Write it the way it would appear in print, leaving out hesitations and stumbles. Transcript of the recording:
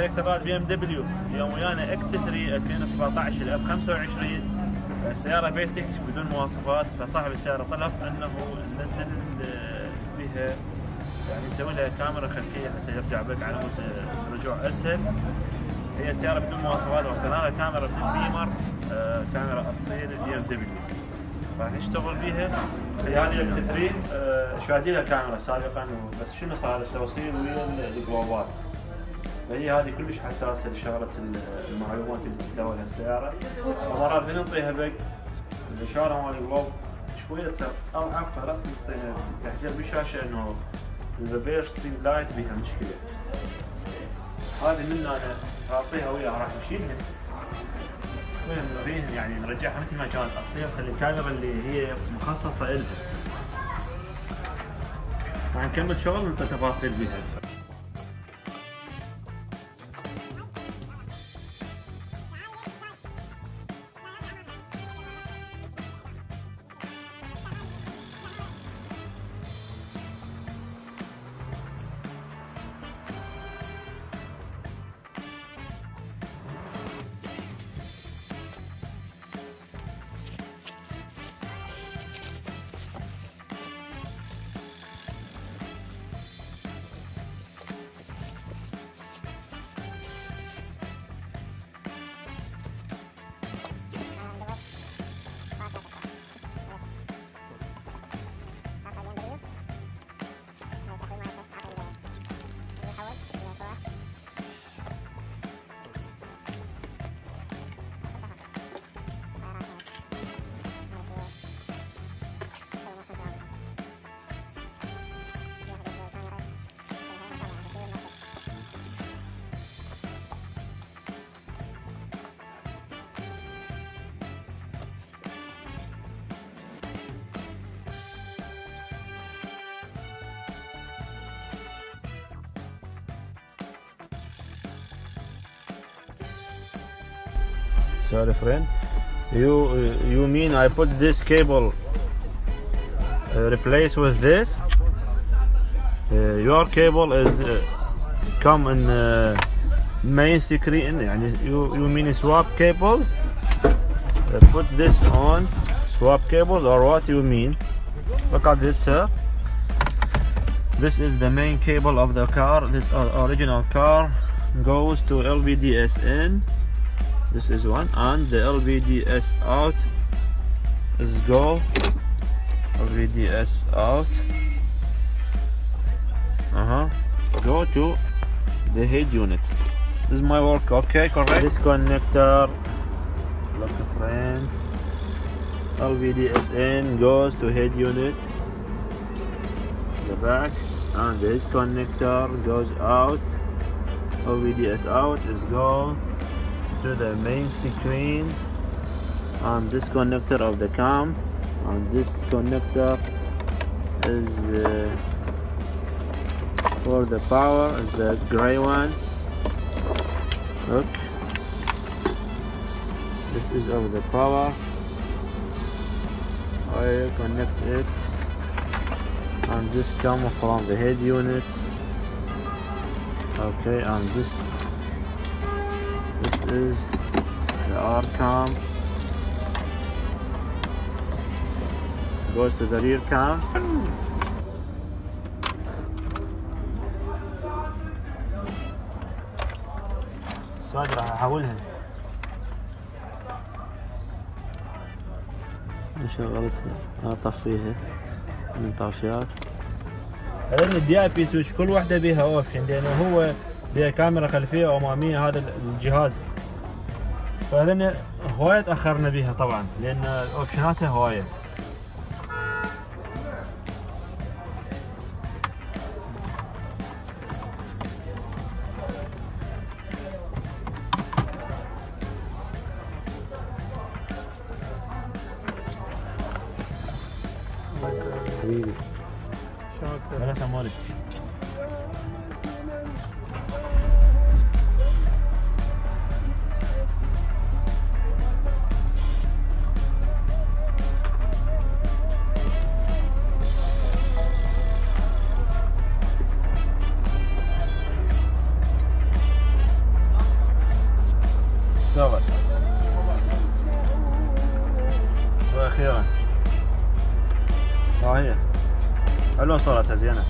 شركة الرائد BMW. اليوم ويانا X3 2017 ال F25. السيارة بيسك بدون مواصفات، فصاحب السيارة طلب انه ننزل بها يعني نسوي لها كاميرا خلفية حتى يرجع بك على مود رجوع اسهل. هي السيارة بدون مواصفات، وصلنا لها كاميرا من بيمر، كاميرا اصلية لل BMW. راح نشتغل بيها. هي هذه الاكس 3 شادين لها كاميرا سابقا، بس شنو صار التوصيل ويا الجلوبات، فهي هذه كلش حساسه لشغله المعلومات اللي تتداولها السياره. مرات بنعطيها بق الاشاره مال الجلوب شويه تصير اضعف، فراس نعطيها تحذير بالشاشه انه الريفرس لايت بيها مشكله. هذه من انا اعطيها وياها راح نشيلها نوريهم، يعني نرجعها مثل ما كانت اصليه، ونخلي الكاميرا اللي هي مخصصه لها. راح نكمل شغل ونعطي تفاصيل بها. Sorry friend, you mean I put this cable replace with this? Your cable is come in main screen, يعني you mean swap cables? Put this on swap cables, or what you mean? Look at this, sir. This is the main cable of the car. This original car goes to LVDS-in. This is one, and the LVDS out is go. LVDS out. Go to the head unit. This is my work. Okay, correct. This connector, look friend. LVDS in goes to head unit. The back, and this connector goes out. LVDS out is go to the main screen, and this connector of the cam, and this connector is for the power, is the gray one. Look, this is of the power. I connect it, and this comes from the head unit. Okay, and this is the R-cam, goes to the rear cam. سؤال راح احولها. شغلتها اطفيها من طافيات. هذين الدي اي بي سويتش كل واحدة بيها اوبشن، لانه هو بيها كاميرا خلفية أمامية هذا الجهاز، فهذين هواية تأخرنا بيها طبعا لأن أوبشناتها هواية. حبيبي شكرا. السلام عليكم. والله هي حلوة صورتها زينة.